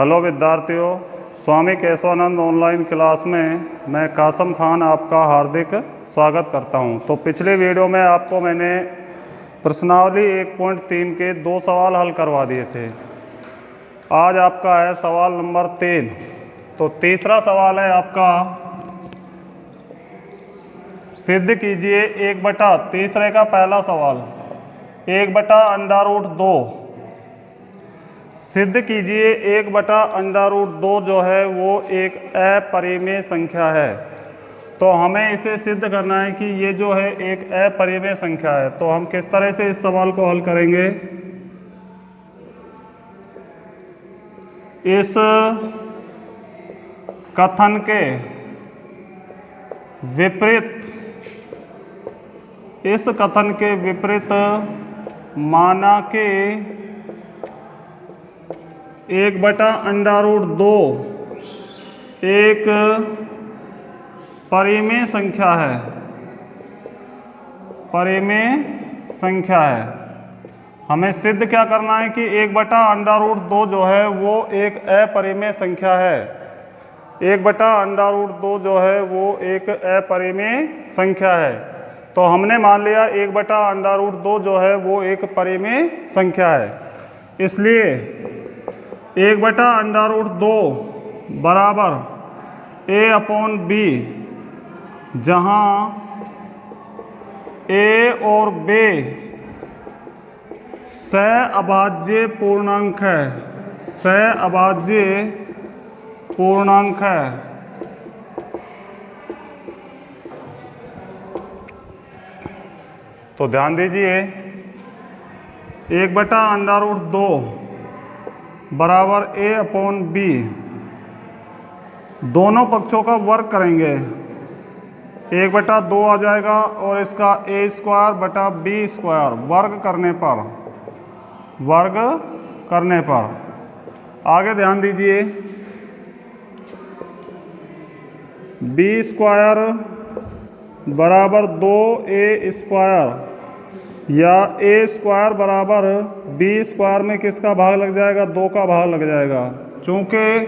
Hello विद्यार्थियों, स्वामी Keshavananda online class में मैं कासम खान आपका हार्दिक स्वागत करता हूं। तो पिछले वीडियो में आपको मैंने प्रश्नावली 1.3 के 2 सवाल हल करवा दिए थे। आज आपका है सवाल नंबर 3। तो तीसरा सवाल है आपका, सिद्ध कीजिए 1/, तीसरे का पहला सवाल 1/√2 सिद्ध कीजिए 1/√2 जो है वो एक अपरिमेय संख्या है। तो हमें इसे सिद्ध करना है कि ये जो है एक अपरिमेय संख्या है। तो हम किस तरह से इस सवाल को हल करेंगे? इस कथन के विपरीत माना के 1/√2 एक परिमेय संख्या है। हमें सिद्ध क्या करना है कि 1/√2 जो है वो एक अपरिमेय संख्या है। 1/√2 जो है वो एक अपरिमेय संख्या है। तो हमने मान लिया 1/√2 जो है वो एक परिमेय संख्या है। इसलिए 1/√2 बराबर a/b, जहाँ a और b सहअभाज्य पूर्णांक है। तो ध्यान दीजिए 1/√2 बराबर a/b, दोनों पक्षों का वर्ग करेंगे। 1/2 आ जाएगा और इसका a²/b² वर्ग करने पर आगे ध्यान दीजिए b² बराबर 2a² या a² बराबर b² में किसका भाग लग जाएगा? 2 का भाग लग जाएगा। चूंकि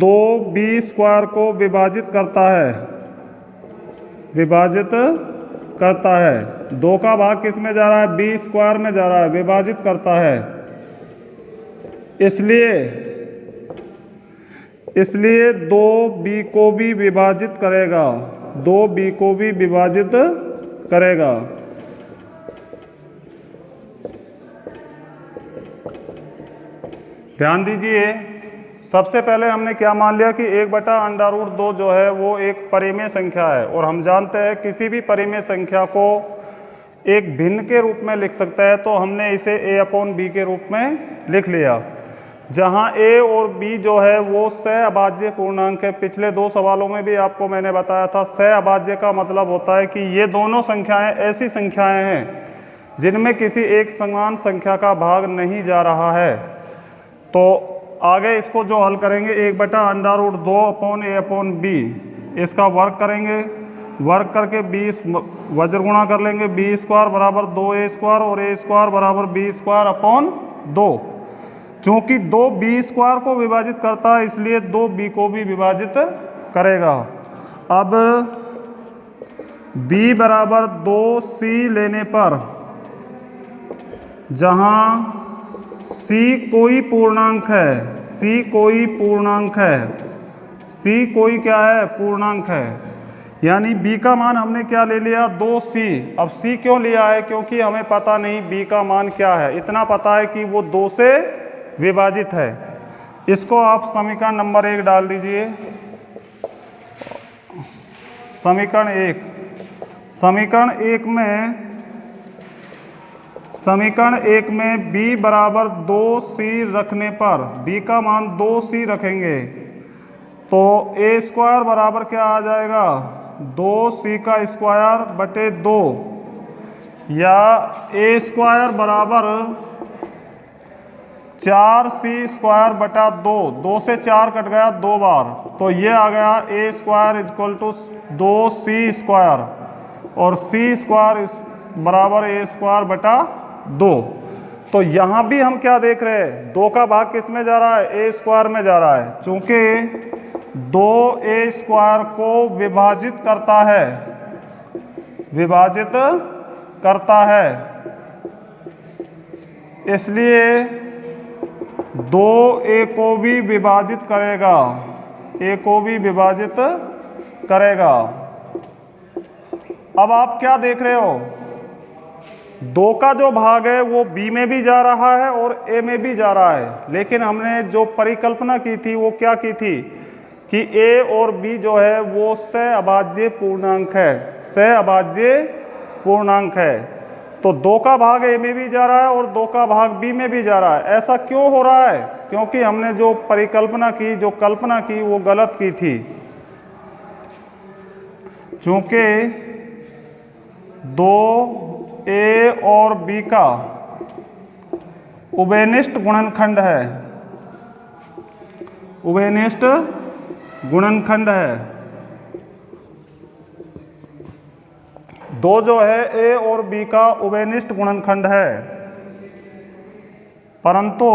2b² को विभाजित करता है। 2 का भाग किस में जा रहा है? b² में जा रहा है, विभाजित करता है। इसलिए 2b को भी विभाजित करेगा। ध्यान दीजिए, सबसे पहले हमने क्या मान लिया कि 1/√2 जो है वो एक परिमेय संख्या है। और हम जानते हैं किसी भी परिमेय संख्या को एक भिन्न के रूप में लिख सकता है। तो हमने इसे a/b के रूप में लिख लिया, जहां a और b जो है वो सहअभाज्य पूर्णांक है। पिछले 2 सवालों में भी आपको मैंने बताया था, सहअभाज्य का मतलब होता है कि ये दोनों संख्याएं ऐसी संख्याएं हैं जिनमें किसी एक समान संख्या का भाग नहीं जा रहा है। तो आगे इसको जो हल करेंगे 1/√2/a/b, इसका वर्ग करेंगे। वर्ग करके 20 वज्र गुणा कर लेंगे। b² बराबर 2a² और a² बराबर b²/2। चूंकि 2 b² को विभाजित करता है, इसलिए 2b को भी विभाजित करेगा। अब b बराबर 2c लेने पर, जहां c कोई पूर्णांक है, यानी b का मान हमने क्या ले लिया? 2c। अब c क्यों लिया है? क्योंकि हमें पता नहीं b का मान क्या है, इतना पता है कि वो 2 से विभाजित है। इसको आप समीकरण नंबर 1 डाल दीजिए। समीकरण 1 में b बराबर 2c रखने पर, b का मान 2c रखेंगे तो a² बराबर क्या आ जाएगा? 2c² 2, या a² बराबर 4c² 2 से 4 कट गया 2 बार, तो ये आ गया a² 2c² और c² बराबर a² 2। तो यहाँ भी हम क्या देख रहे हैं, 2 का भाग किस में जा रहा है, ए स्क्वायर में जा रहा है। चूंकि 2a स्क्वायर को विभाजित करता है, विभाजित करता है, इसलिए 2a को भी विभाजित करेगा, a को भी विभाजित करेगा। अब आप क्या देख रहे हो, 2 का जो भाग है वो b में भी जा रहा है और a में भी जा रहा है, लेकिन हमने जो परिकल्पना की थी वो क्या की थी कि a और b जो है वो सहअभाज्य पूर्णांक है, सहअभाज्य पूर्णांक है। तो 2 का भाग a में भी जा रहा है और 2 का भाग b में भी जा रहा है। ऐसा क्यों हो रहा है, क्योंकि हमने जो परिकल्पना की, जो कल्पना की वो गलत की थी। चूंकि 2a और b का उभयनिष्ठ गुणनखंड है, उभयनिष्ठ गुणनखंड है। 2 जो है a और b का उभयनिष्ठ गुणनखंड है, परंतु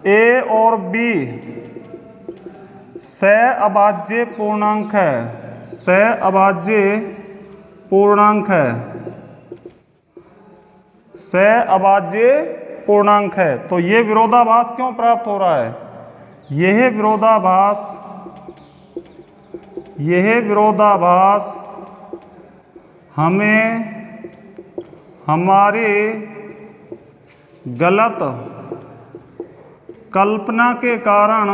a और b सहअभाज्य पूर्णांक है, सहअभाज्य पूर्णांक है, सहअभाज्य पूर्णांक है। तो ये विरोधाभास क्यों प्राप्त हो रहा है, यह विरोधाभास हमें हमारी गलत कल्पना के कारण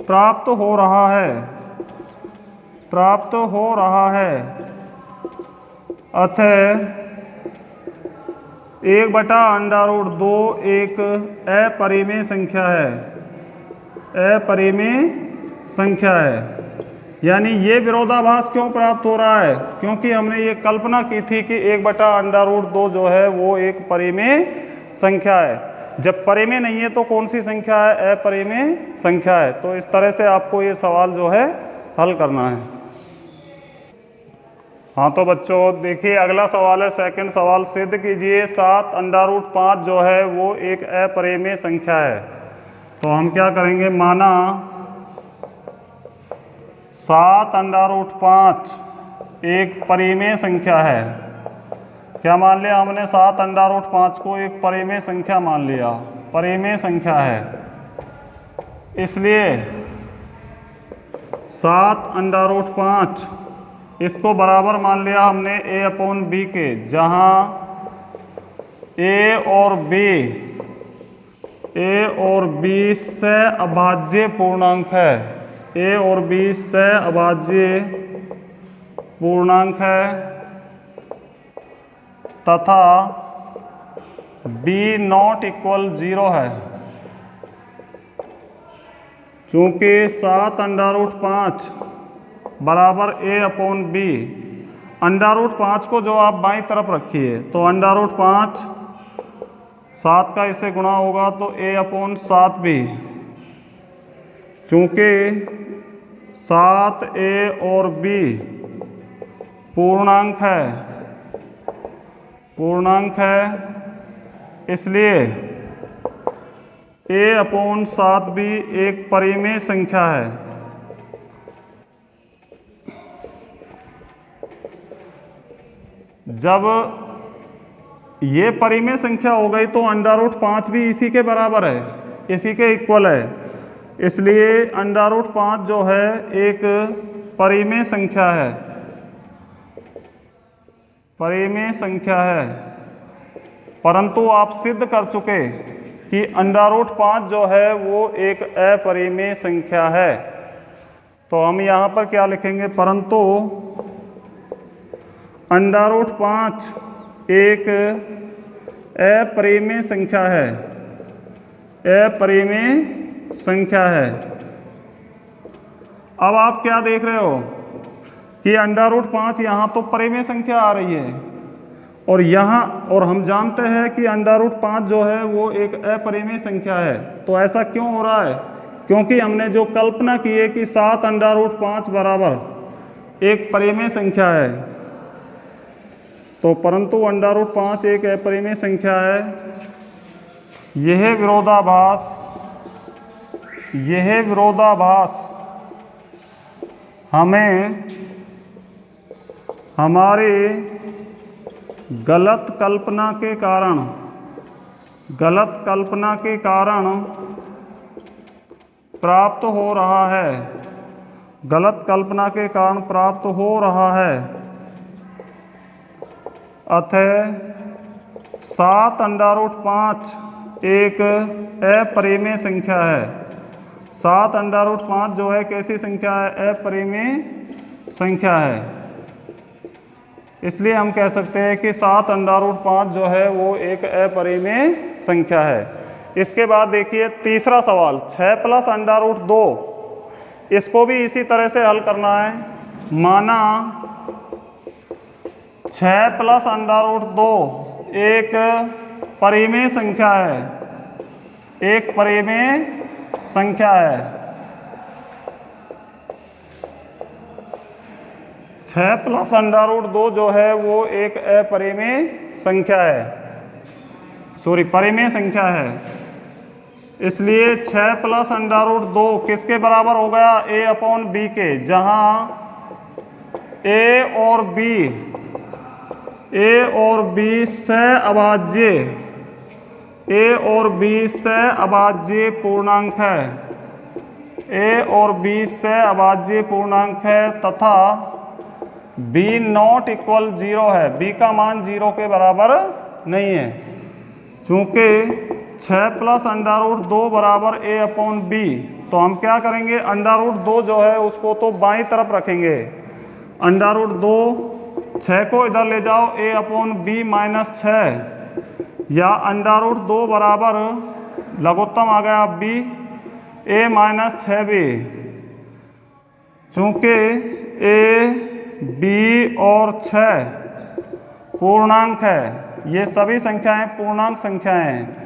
प्राप्त हो रहा है, प्राप्त हो रहा है। अतः 1/√2 एक अपरिमेय संख्या है, अपरिमेय संख्या है। यानी ये विरोधाभास क्यों प्राप्त हो रहा है, क्योंकि हमने ये कल्पना की थी कि 1/√2 जो है वो एक परिमेय संख्या है। जब परिमेय नहीं है तो कौन सी संख्या है, अपरिमेय संख्या है। तो इस तरह से आपको ये सवाल जो है हल करना है। हाँ तो बच्चों देखिए अगला सवाल है, सेकंड सवाल, सिद्ध कीजिए 7√5 जो है वो एक अपरिमेय संख्या है। तो हम क्या करेंगे, माना 7√5 एक परिमेय संख्या है। क्या मान लिया हमने, 7√5 को एक परिमेय संख्या मान लिया, परिमेय संख्या है। इसलिए 7√5 इसको बराबर मान लिया हमने a/b के, जहाँ a और b सहअभाज्य पूर्णांक है, a और b सहअभाज्य पूर्णांक है तथा b ≠ 0 है। चूंकि 7√5 बराबर a/b, √5 को जो आप बाईं तरफ रखिए तो √5 7 का इससे गुणा होगा तो a/7 भी। चूंकि 7a और b पूर्णांक है, इसलिए a/7 भी एक परिमेय संख्या है। जब ये परिमेय संख्या हो गई तो √5 भी इसी के बराबर है, इसी के इक्वल है। इसलिए √5 जो है एक परिमेय संख्या है, परिमेय संख्या है। परंतु आप सिद्ध कर चुके कि √5 जो है वो एक अपरिमेय संख्या है। तो हम यहाँ पर क्या लिखेंगे, परंतु √5 एक अपरिमेय संख्या है, अपरिमेय संख्या है। अब आप क्या देख रहे हो कि √5 यहाँ तो परिमेय संख्या आ रही है और यहाँ, और हम जानते हैं कि √5 जो है वो एक अपरिमेय संख्या है। तो ऐसा क्यों हो रहा है, क्योंकि हमने जो कल्पना की है कि 7 √5 बराबर एक परिमेय संख्या है। तो परंतु √5 एक अपरिमेय संख्या है। यह विरोधाभास हमें हमारे गलत कल्पना के कारण प्राप्त हो रहा है। गलत कल्पना के कारण प्राप्त हो रहा है। अतः 7 √5 एक अपरिमेय संख्या है। 7 √5 जो है कैसी संख्या है? अपरिमेय संख्या है। इसलिए हम कह सकते हैं कि 7 √5 जो है वो एक अपरिमेय संख्या है। इसके बाद देखिए तीसरा सवाल, 6 + √2, इसको भी इसी तरह से हल करना है। माना 6 + √2 एक परिमेय संख्या है, एक परिमेय संख्या है। 6 + √2 जो है वो एक अपरिमेय संख्या है, परिमेय संख्या है। इसलिए 6 + √2 किसके बराबर हो गया? a/b के, जहां a और b सहअभाज्य पूर्णांक है। a और b सहअभाज्य पूर्णांक है तथा b ≠ 0 है। b का मान 0 के बराबर नहीं है। चूंकि 6 + √2 बराबर a/b, तो हम क्या करेंगे? √2 जो है उसको तो बाईं तरफ रखेंगे। √2 6 को इधर ले जाओ, a/b - 6, या √2 बराबर लघुत्तम आ गया b, a - 6b। चूंकि a, b और 6 पूर्णांक है, ये सभी संख्याएं पूर्णांक संख्याएं हैं।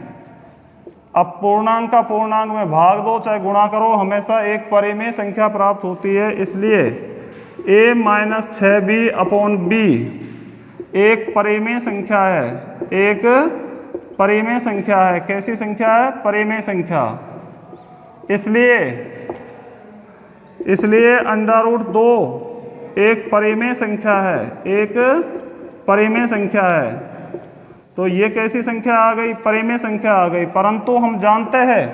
अब पूर्णांक का पूर्णांक में भाग दो चाहे गुणा करो, हमेशा एक परिमेय संख्या प्राप्त होती है। इसलिए a - 6b/b एक परिमेय संख्या है, एक परिमेय संख्या है। कैसी संख्या है? परिमेय संख्या। इसलिए √2 एक परिमेय संख्या है, एक परिमेय संख्या है। तो ये कैसी संख्या आ गई? परिमेय संख्या आ गई। परंतु हम जानते हैं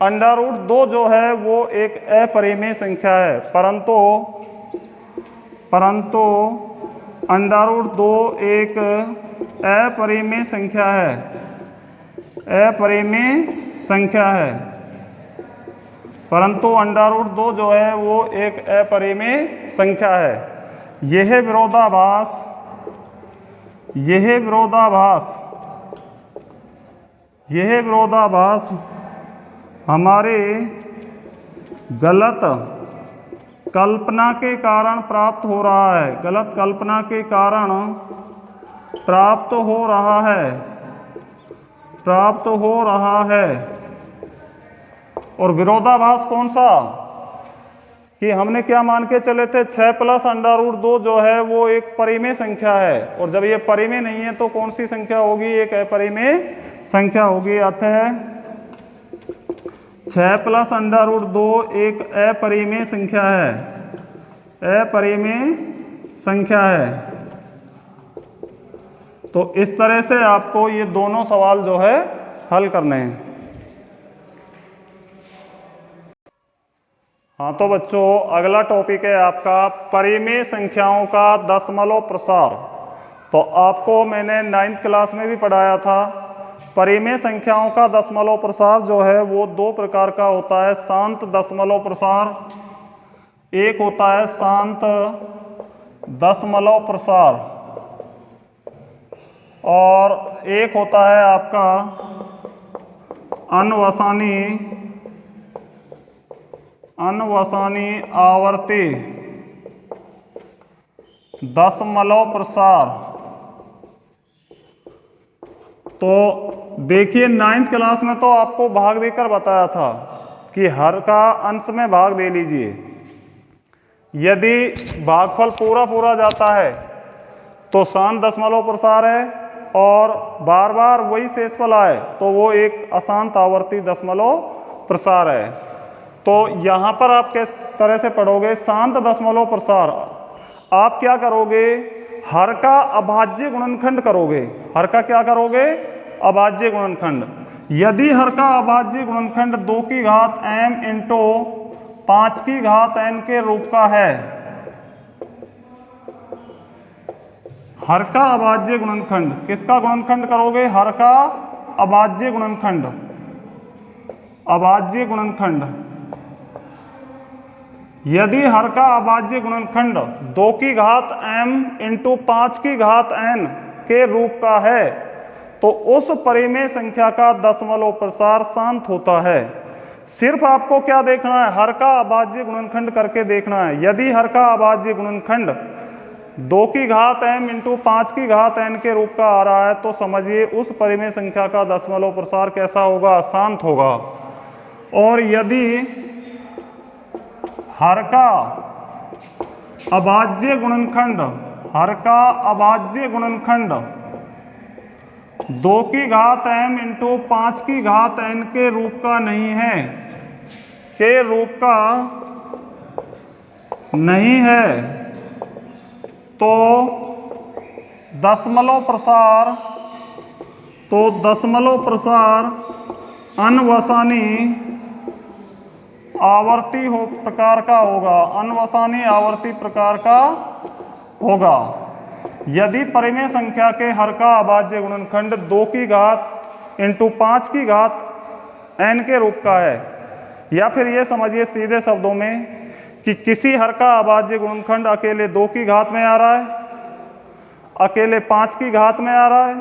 √2 जो है वो एक अपरिमेय संख्या है। परंतु √2 एक अपरिमेय संख्या है, अपरिमेय संख्या है। परंतु √2 जो है वो एक अपरिमेय संख्या है। यह विरोधाभास हमारे गलत कल्पना के कारण प्राप्त हो रहा है। गलत कल्पना के कारण प्राप्त हो रहा है। और विरोधाभास कौन सा? कि हमने क्या मान के चले थे? 6 + √2 जो है वो एक परिमेय संख्या है, और जब ये परिमेय नहीं है तो कौन सी संख्या होगी? एक अपरिमेय संख्या होगी। अतः 6 + √2 एक अपरिमेय संख्या है, अपरिमेय संख्या है। तो इस तरह से आपको ये दोनों सवाल जो है हल करने हैं। हाँ तो बच्चों, अगला टॉपिक है आपका परिमेय संख्याओं का दशमलव प्रसार। तो आपको मैंने 9th क्लास में भी पढ़ाया था। परिमेय संख्याओं का दशमलव प्रसार जो है वो 2 प्रकार का होता है। शांत दशमलव प्रसार, एक होता है शांत दशमलव प्रसार, और एक होता है आपका अनवसानी आवर्ती दशमलव प्रसार। तो देखिए 9th क्लास में तो आपको भाग देकर बताया था कि हर का अंश में भाग दे लीजिए। यदि भागफल पूरा जाता है तो शांत दशमलव प्रसार है, और बार बार वही शेषफल आए तो वो एक अशांत आवर्ती दशमलव प्रसार है। तो यहाँ पर आप किस तरह से पढ़ोगे, शांत दशमलव प्रसार, आप क्या करोगे, हर का अभाज्य गुणनखंड करोगे। हर का क्या करोगे, अभाज्य गुणनखंड। यदि हर का अभाज्य गुणनखंड 2 की घात m इंटू 5 की घात n के रूप का है, हर का अभाज्य गुणनखंड, किसका गुणनखंड करोगे, हर का अभाज्य गुणनखंड, अभाज्य गुणनखंड। यदि हर का अभाज्य गुणनखंड 2 की घात m इंटू 5 की घात n के रूप का है, तो उस परिमेय संख्या का दशमलव प्रसार शांत होता है। सिर्फ आपको क्या देखना है, हर का अभाज्य गुणनखंड करके देखना है। यदि हर का अभाज्य गुणनखंड 2 की घात m इंटू 5 की घात n के रूप का आ रहा है, तो समझिए उस परिमेय संख्या का दशमलव प्रसार कैसा होगा, शांत होगा। और यदि हर का अभाज्य गुणनखंड, हर का अभाज्य गुणनखंड 2 की घात m इंटू 5 की घात n के रूप का नहीं है, के रूप का नहीं है, तो दशमलव प्रसार, तो दशमलव प्रसार अनवसानी आवर्ती प्रकार का होगा, अनवसानी आवर्ती प्रकार का होगा। यदि परिमेय संख्या के हर का अभाज्य गुणनखंड 2 की घात इंटू 5 की घात n के रूप का है, या फिर ये समझिए सीधे शब्दों में कि किसी हर का अभाज्य गुणनखंड अकेले 2 की घात में आ रहा है, अकेले 5 की घात में आ रहा है,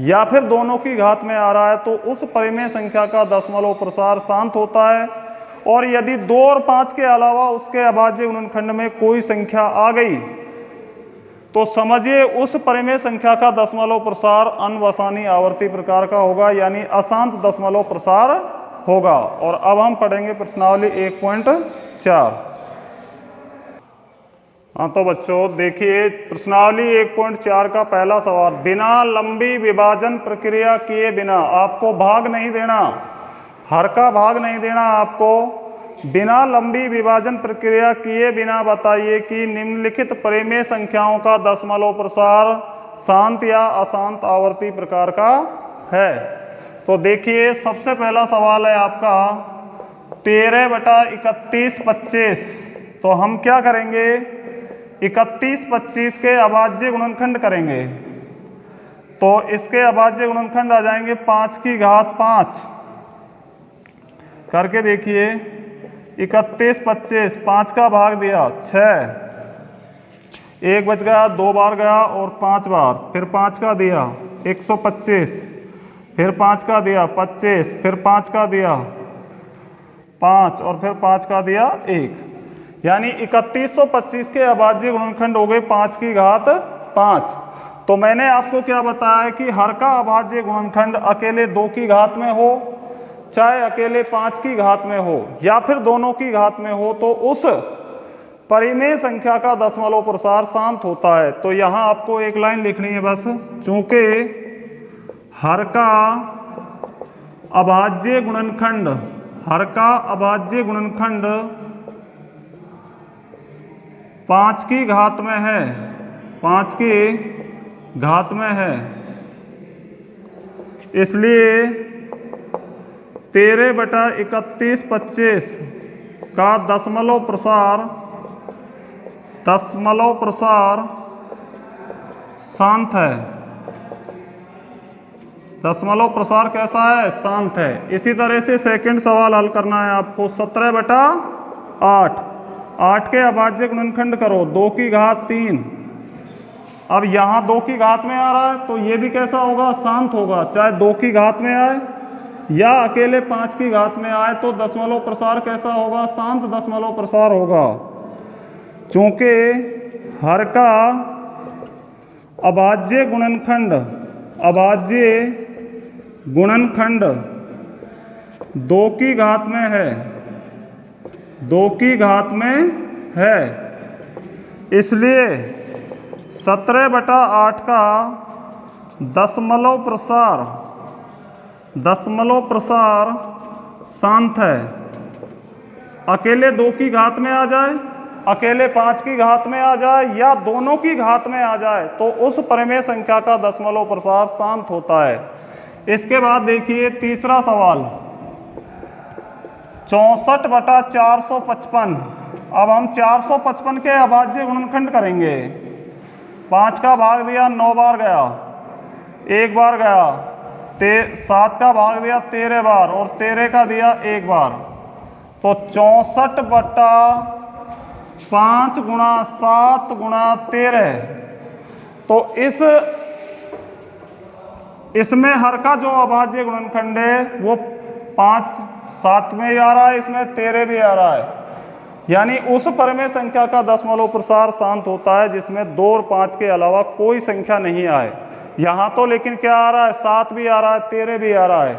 या फिर दोनों की घात में आ रहा है, तो उस परिमेय संख्या का दशमलव प्रसार शांत होता है। और यदि 2 और 5 के अलावा उसके अभाज्य गुणनखंड में कोई संख्या आ गई, तो समझिए उस परिमेय संख्या का दशमलव प्रसार अनवसानी आवर्ती प्रकार का होगा, यानी अशांत दशमलव प्रसार होगा। और अब हम पढ़ेंगे प्रश्नावली 1.4। हाँ तो बच्चों देखिए प्रश्नावली 1.4 का पहला सवाल, बिना लंबी विभाजन प्रक्रिया किए बिना, आपको भाग नहीं देना, हर का भाग नहीं देना आपको, बिना लंबी विभाजन प्रक्रिया किए बिना बताइए कि निम्नलिखित परिमेय संख्याओं का दशमलव प्रसार शांत या अशांत आवर्ती प्रकार का है। तो देखिए सबसे पहला सवाल है आपका 13/31/25। तो हम क्या करेंगे, 31/25 के अभाज्य गुणनखंड करेंगे। तो इसके अभाज्य गुणनखंड आ जाएंगे 5 की घात 5 करके देखिए, 31/25, 5 का भाग दिया 6, 1 बच गया, 2 बार गया और 5 बार, फिर 5 का दिया 125, फिर 5 का दिया 25, फिर 5 का दिया 5 और फिर 5 का दिया 1, यानी 3125 के अभाज्य गुणनखंड हो गए 5 की घात 5। तो मैंने आपको क्या बताया कि हर का अभाज्य गुणनखंड अकेले 2 की घात में हो, चाहे अकेले 5 की घात में हो, या फिर दोनों की घात में हो, तो उस परिमेय संख्या का दशमलव प्रसार शांत होता है। तो यहां आपको एक लाइन लिखनी है बस, चूंकि हर का अभाज्य गुणनखंड, हर का अभाज्य गुणनखंड 5 की घात में है, 5 की घात में है, इसलिए 13/31/25 का दशमलव प्रसार शांत है। दशमलव प्रसार कैसा है, शांत है। इसी तरह से सेकंड सवाल हल करना है आपको 17/8, 8 के अभाज्य गुणनखंड करो 2 की घात 3। अब यहाँ 2 की घात में आ रहा है तो ये भी कैसा होगा, शांत होगा, चाहे 2 की घात में आए या अकेले 5 की घात में आए, तो दशमलव प्रसार कैसा होगा, शांत दशमलव प्रसार होगा। चूंकि हर का अभाज्य गुणनखंड, अभाज्य गुणनखंड 2 की घात में है, 2 की घात में है, इसलिए 17/8 का दशमलव प्रसार शांत है। अकेले 2 की घात में आ जाए, अकेले 5 की घात में आ जाए या दोनों की घात में आ जाए तो उस परिमेय संख्या का दशमलव प्रसार शांत होता है। इसके बाद देखिए तीसरा सवाल 64/455। अब हम 455 के अभाज्य गुणनखंड करेंगे। 5 का भाग दिया 9 बार गया, 1 बार गया, 7 का भाग दिया 13 बार और 13 का दिया 1 बार। तो 64/5 गुणा 7 गुणा 13। तो इसमें हर का जो अभाज्य गुणनखंड है वो 5 7 में ही आ रहा है, इसमें 13 भी आ रहा है। यानी उस परिमेय संख्या का दशमलव प्रसार शांत होता है जिसमें 2 और 5 के अलावा कोई संख्या नहीं आए। यहाँ तो लेकिन क्या आ रहा है, 7 भी आ रहा है, 13 भी आ रहा है।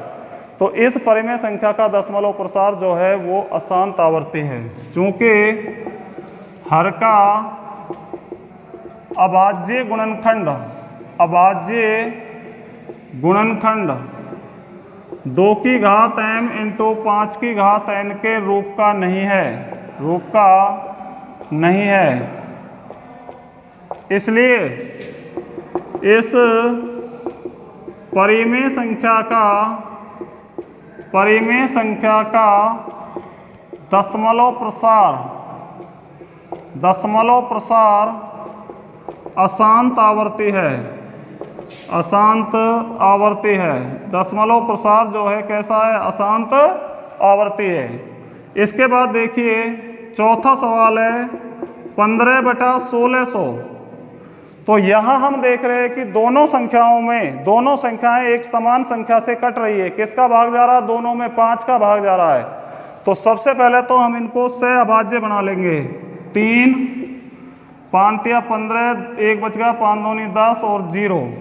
तो इस परिमेय संख्या का दशमलव प्रसार जो है वो अशांत आवर्ती है। चूंकि हर का अभाज्य गुणनखंड 2 की घात m इंटू 5 की घात n के रूप का नहीं है, इसलिए इस परिमेय संख्या का दशमलव प्रसार अशांत आवर्ती है। दशमलव प्रसार जो है कैसा है, अशांत आवर्ती है। इसके बाद देखिए चौथा सवाल है 15/1600। तो यहाँ हम देख रहे हैं कि दोनों संख्याएं एक समान संख्या से कट रही है। किसका भाग जा रहा है, दोनों में 5 का भाग जा रहा है। तो सबसे पहले तो हम इनको सह अभाज्य बना लेंगे। 3 5 या 15, 1 बच गया, 5 दूनी 10 और 0।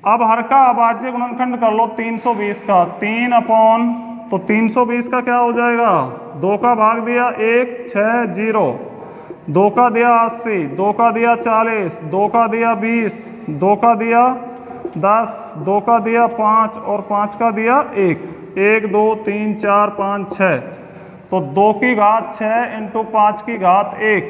अब हर का अभाज्य गुणनखंड कर लो 320 का। 320 का क्या हो जाएगा, 2 का भाग दिया 1 6 0, 2 का दिया 80, 2 का दिया 40, 2 का दिया 20, 2 का दिया 10, 2 का दिया 5 और 5 का दिया 1। 1 2 3 4 5 6। तो 2 की घात 6 इंटू 5 की घात 1।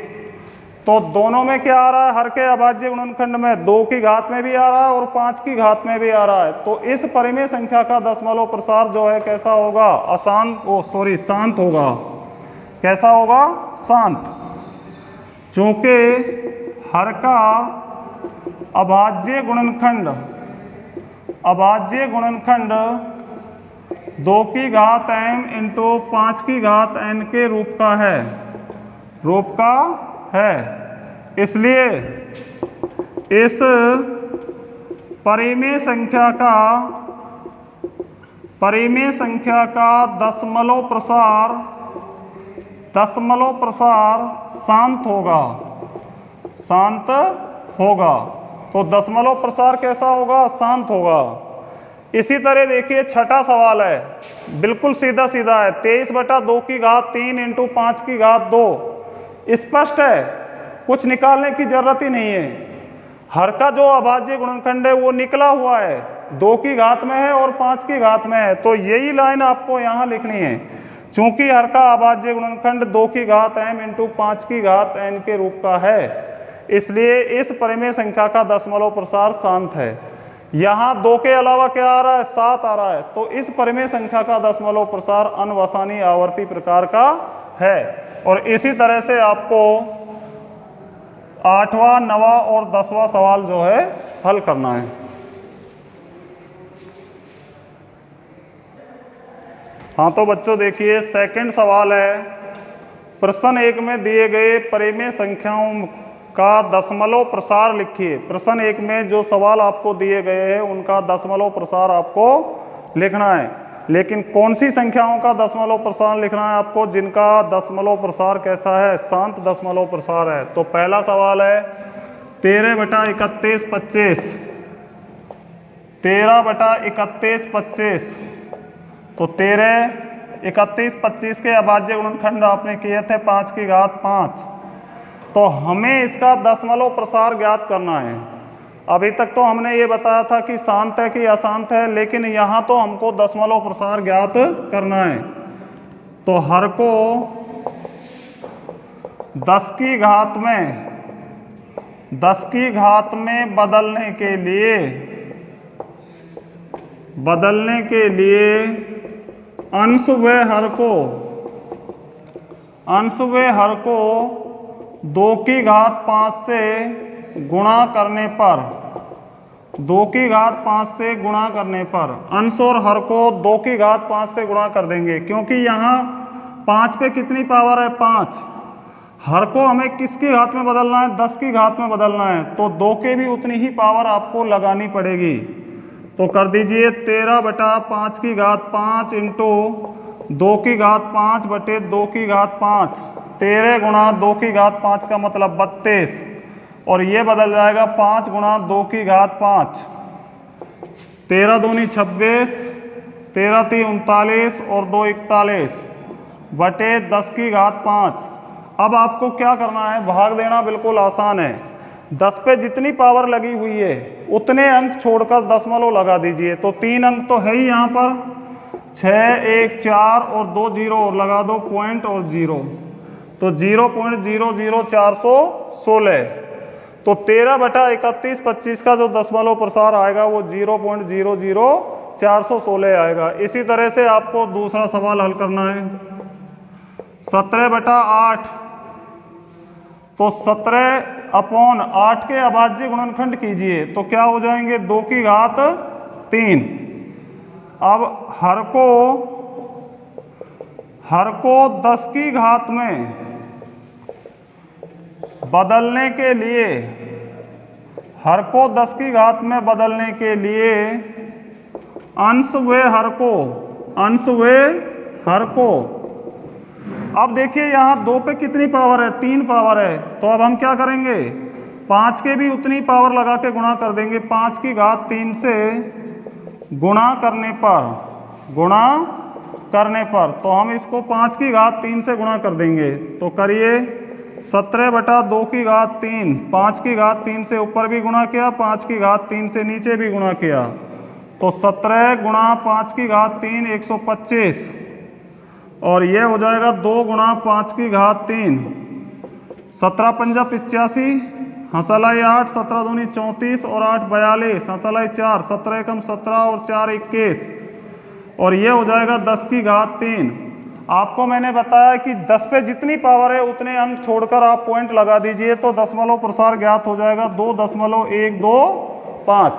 तो दोनों में क्या आ रहा है, हर के अभाज्य गुणनखंड में 2 की घात में भी आ रहा है और 5 की घात में भी आ रहा है। तो इस परिमेय संख्या का दशमलव प्रसार जो है कैसा होगा, शांत होगा। कैसा होगा, शांत। चूंकि हर का अभाज्य गुणनखंड 2 की घात m इंटू 5 की घात n के रूप का है, इसलिए इस परिमेय संख्या का दशमलव प्रसार शांत होगा। तो दशमलव प्रसार कैसा होगा, शांत होगा। इसी तरह देखिए छठा सवाल है, बिल्कुल सीधा सीधा है। 23/2 की घात 3 इंटू 5 की घात 2। स्पष्ट है, कुछ निकालने की जरूरत ही नहीं है। हर का जो अभाज्य गुणनखंड है वो निकला हुआ है, 2 की घात में है और 5 की घात में है। तो यही लाइन आपको यहाँ लिखनी है। चूंकि हर का अभाज्य गुणनखंड 2 की घात m इंटू 5 की घात n के रूप का है, इसलिए इस परिमेय संख्या का दशमलव प्रसार शांत है। यहाँ 2 के अलावा क्या आ रहा है, 7 आ रहा है। तो इस परिमेय संख्या का दशमलव प्रसार अनवसानी आवर्ती प्रकार का है। और इसी तरह से आपको 8वां 9वां और 10वां सवाल जो है हल करना है। हाँ तो बच्चों देखिए सेकंड सवाल है, प्रश्न 1 में दिए गए परिमेय संख्याओं का दशमलव प्रसार लिखिए। प्रश्न 1 में जो सवाल आपको दिए गए हैं उनका दशमलव प्रसार आपको लिखना है। लेकिन कौन सी संख्याओं का दशमलव प्रसार लिखना है आपको, जिनका दशमलव प्रसार कैसा है, शांत दशमलव प्रसार है। तो पहला सवाल है 13/31 25। 13/31 25। तो 13 31 25 के अभाज्य गुणनखंड आपने किए थे 5 की घात 5। तो हमें इसका दशमलव प्रसार ज्ञात करना है। अभी तक तो हमने ये बताया था कि शांत है कि अशांत है, लेकिन यहाँ तो हमको दशमलव प्रसार ज्ञात करना है। तो हर को 10 की घात में बदलने के लिए अंश व हर को 2 की घात 5 से गुणा करने पर 2 की घात 5 से गुणा करने पर अंश और हर को 2 की घात 5 से गुणा कर देंगे, क्योंकि यहाँ 5 पे कितनी पावर है 5। हर को हमें किसकी घात में बदलना है 10 की घात में बदलना है, तो 2 के भी उतनी ही पावर आपको लगानी पड़ेगी। तो कर दीजिए 13 बटा 5 की घात 5 इंटू 2 की घात 5 बटे 2 की घात 5, 13 गुणा 2 की घात 5 का मतलब 32, और ये बदल जाएगा 5 गुणा 2 की घात 5, 13 दूनी 26, 13 ती 39 और 2 41 बटे 10 की घात 5। अब आपको क्या करना है, भाग देना बिल्कुल आसान है। 10 पे जितनी पावर लगी हुई है उतने अंक छोड़कर दशमलव लगा दीजिए। तो 3 अंक तो है ही यहाँ पर, 6, 1, 4 और 2 जीरो और लगा दो पॉइंट और 0, तो 0.00416। तो 13 बटा 31 25 का जो दशमलव प्रसार आएगा वो 0.00416 आएगा। इसी तरह से आपको दूसरा सवाल हल करना है। 17 बटा 8, तो 17/8 के अभाज्य गुणनखंड कीजिए, तो क्या हो जाएंगे 2 की घात 3। अब हर को 10 की घात में बदलने के लिए अंश व हर को अब देखिए यहाँ 2 पे कितनी पावर है 3 पावर है, तो अब हम क्या करेंगे 5 के भी उतनी पावर लगा के गुणा कर देंगे। 5 की घात 3 से गुणा करने पर तो हम इसको 5 की घात 3 से गुणा कर देंगे। तो करिए 17 बटा 2 की घात 3, 5 की घात 3 से ऊपर भी गुणा किया, 5 की घात 3 से नीचे भी गुणा किया, तो 17 गुणा 5 की घात 3 125, और ये हो जाएगा 2 गुणा 5 की घात 3, 17 पंजा 85, हंसलाई 8, 17 दूनी 34 और 8 42, हंसलाई 4, 17 एकम 17 और 4 21, और ये हो जाएगा 10 की घात 3। आपको मैंने बताया कि 10 पे जितनी पावर है उतने अंक छोड़कर आप पॉइंट लगा दीजिए, तो दशमलव प्रसार ज्ञात हो जाएगा 2.125।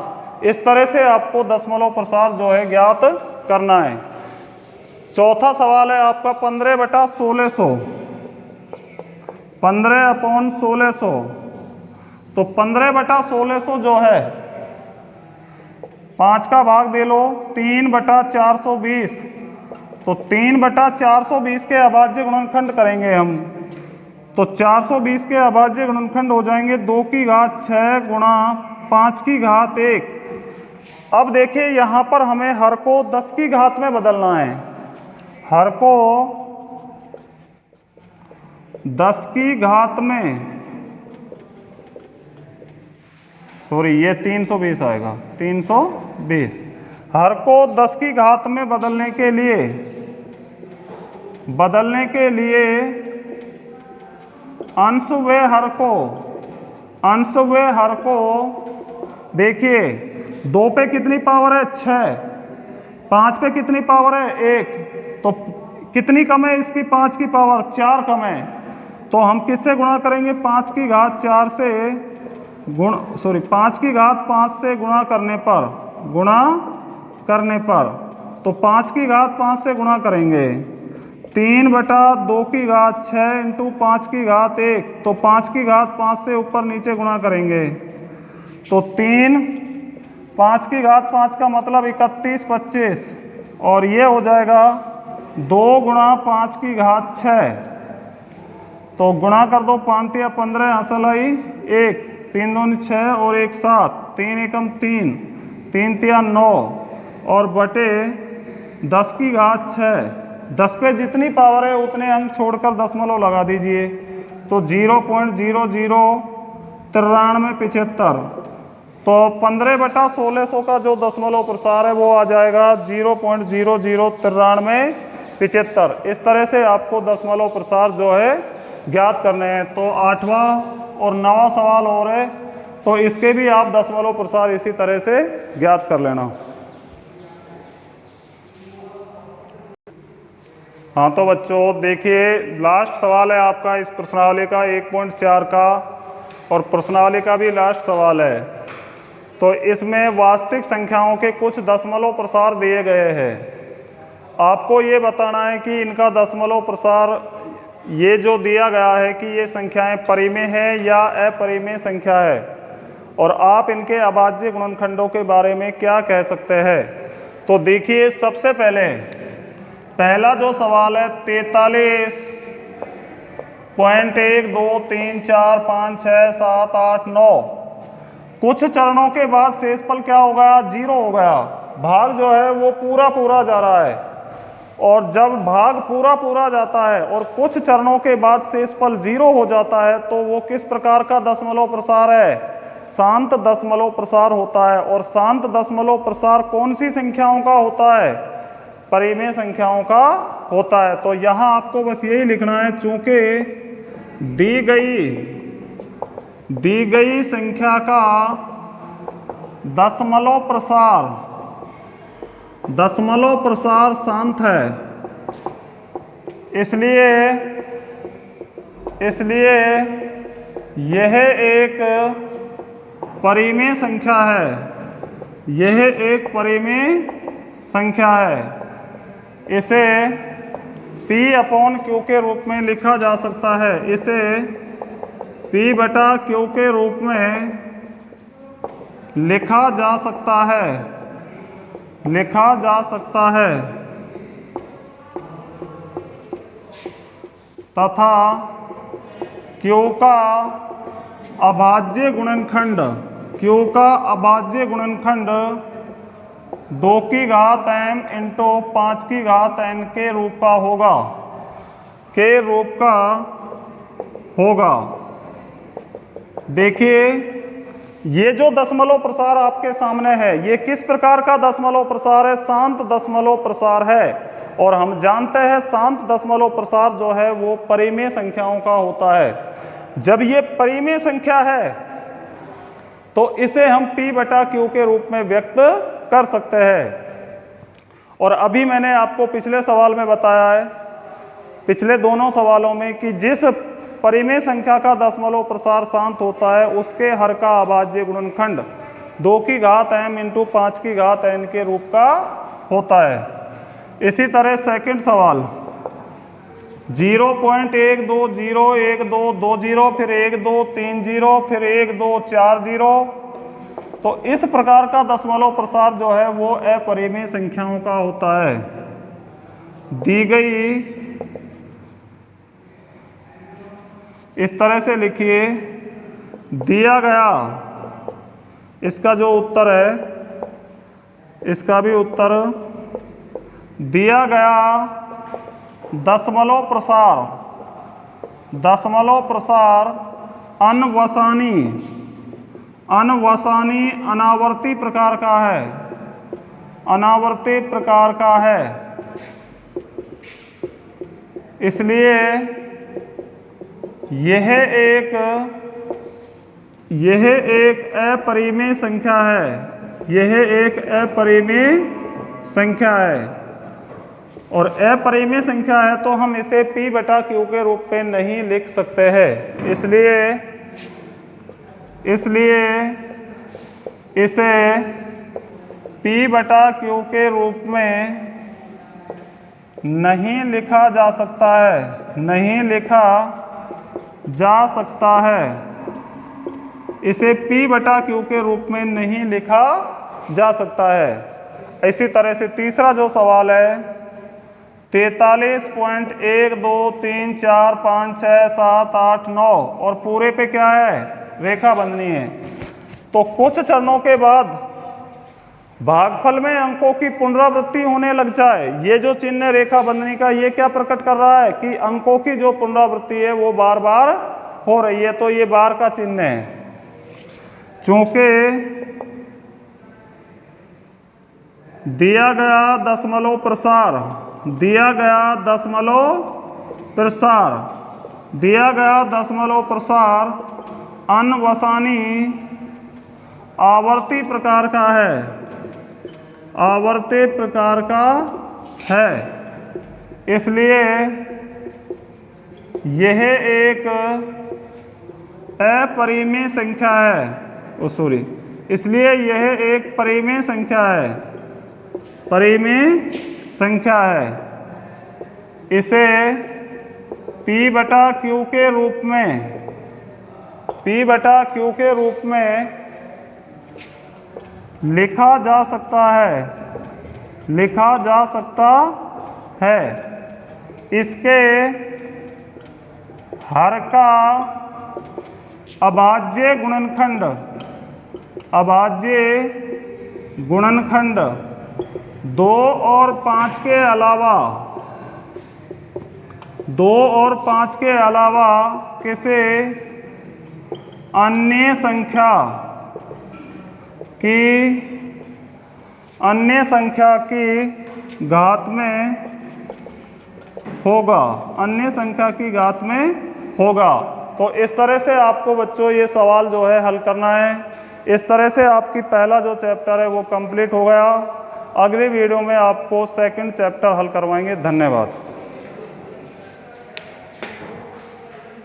इस तरह से आपको दशमलव प्रसार जो है ज्ञात करना है। चौथा सवाल है आपका 15 बटा 1600, 15/1600, तो 15 बटा 1600 जो है 5 का भाग दे लो 3 बटा 420, तो 3 बटा 420 के अभाज्य गुणनखंड करेंगे हम, तो 420 के अभाज्य गुणनखंड हो जाएंगे 2 की घात 6 गुणा 5 की घात 1। अब देखिए यहाँ पर हमें हर को 10 की घात में बदलना है। हर को 10 की घात में, सॉरी ये 320 आएगा, 320। हर को 10 की घात में बदलने के लिए अंश व हर को देखिए 2 पे कितनी पावर है 6, 5 पे कितनी पावर है 1, तो कितनी कम है इसकी 5 की पावर 4 कम है, तो हम किससे गुणा करेंगे 5 की घात 4 से 5 की घात 5 से गुणा करने पर तो 5 की घात 5 से गुणा करेंगे 3 बटा 2 की घात 6 इंटू 5 की घात 1, तो 5 की घात 5 से ऊपर नीचे गुणा करेंगे, तो 3 5 की घात 5 का मतलब 31 25, और ये हो जाएगा 2 गुणा 5 की घात 6, तो गुणा कर दो 5 या 15 हंसलाई 1, 3 दूनी 6 और 1 7, 3 एकम 3, 3 तिया 9 और बटे 10 की घात 6। 10 पे जितनी पावर है उतने अंक छोड़कर दशमलव लगा दीजिए, तो 0.009375। तो 15/1600 का जो दशमलव प्रसार है वो आ जाएगा 0.009375। इस तरह से आपको दशमलव प्रसार जो है ज्ञात करने हैं। तो 8वां और 9वां सवाल और है, तो इसके भी आप दशमलव प्रसार इसी तरह से ज्ञात कर लेना। हाँ तो बच्चों देखिए, लास्ट सवाल है आपका इस प्रश्नावली का 1.4 का, और प्रश्नावली का भी लास्ट सवाल है। तो इसमें वास्तविक संख्याओं के कुछ दशमलव प्रसार दिए गए हैं। आपको ये बताना है कि इनका दशमलव प्रसार ये जो दिया गया है कि ये संख्याएं परिमेय है या अपरिमेय संख्या है, और आप इनके अभाज्य गुणनखंडों के बारे में क्या कह सकते हैं। तो देखिए, सबसे पहला जो सवाल है 43.123456789, कुछ चरणों के बाद शेषफल क्या हो गया, 0 हो गया। भाग जो है वो पूरा जा रहा है, और जब भाग पूरा जाता है और कुछ चरणों के बाद शेषफल 0 हो जाता है, तो वो किस प्रकार का दशमलव प्रसार है, शांत दशमलव प्रसार होता है। और शांत दशमलव प्रसार कौन सी संख्याओं का होता है, परिमेय संख्याओं का होता है। तो यहां आपको बस यही लिखना है, चूंकि दी गई संख्या का दशमलव प्रसार शांत है, इसलिए यह एक परिमेय संख्या है, इसे P/Q के रूप में लिखा जा सकता है, इसे P/Q के रूप में लिखा जा सकता है तथा Q का अभाज्य गुणनखंड 2m × 5n के रूप का होगा। देखिए, ये जो दशमलव प्रसार आपके सामने है, ये किस प्रकार का दशमलव प्रसार है, शांत दशमलव प्रसार है। और हम जानते हैं शांत दशमलव प्रसार जो है वो परिमेय संख्याओं का होता है। जब ये परिमेय संख्या है तो इसे हम P/Q के रूप में व्यक्त कर सकते हैं। और अभी मैंने आपको पिछले सवाल में बताया है, पिछले दोनों सवालों में, कि जिस परिमेय संख्या का दशमलव प्रसार शांत होता है उसके हर का अभाज्य गुणनखंड 2m × 5n के रूप का होता है। इसी तरह सेकंड सवाल 0.1201220, फिर 1230, फिर 1240। तो इस प्रकार का दशमलव प्रसार जो है वो अपरिमेय संख्याओं का होता है। दी गई, इस तरह से लिखिए, दिया गया, इसका जो उत्तर है, इसका भी उत्तर, दिया गया दशमलव प्रसार अनवसानी अनावर्ती प्रकार का है, इसलिए यह एक अपरिमेय संख्या है। और अपरिमेय संख्या है तो हम इसे P/Q के रूप में नहीं लिख सकते हैं, इसलिए इसे P/Q के रूप में नहीं लिखा जा सकता है, इसे P/Q के रूप में नहीं लिखा जा सकता है। इसी तरह से तीसरा जो सवाल है 43.123456789, और पूरे पे क्या है, रेखा बंधनी है। तो कुछ चरणों के बाद भागफल में अंकों की पुनरावृत्ति होने लग जाए, ये जो चिन्ह रेखा बंधनी का, ये क्या प्रकट कर रहा है कि अंकों की जो पुनरावृत्ति है वो बार बार हो रही है तो ये बार का चिन्ह है। चूंकि दिया गया दशमलव प्रसार, दिया गया दशमलव प्रसार अनवसानी आवर्ती प्रकार का है, आवर्ती प्रकार का है, इसलिए यह एक अपरिमेय संख्या है। सॉरी, इसलिए यह एक परिमेय संख्या है, परिमेय संख्या है। इसे P बटा Q के रूप में, P बटा Q के रूप में लिखा जा सकता है, लिखा जा सकता है। इसके हर का अभाज्य गुणनखंड, अभाज्य गुणनखंड 2 और 5 के अलावा, 2 और 5 के अलावा किसी अन्य संख्या की घात में होगा, अन्य संख्या की घात में होगा। तो इस तरह से आपको बच्चों ये सवाल जो है हल करना है। इस तरह से आपकी पहला जो चैप्टर है वो कंप्लीट हो गया। अगली वीडियो में आपको सेकंड चैप्टर हल करवाएंगे। धन्यवाद।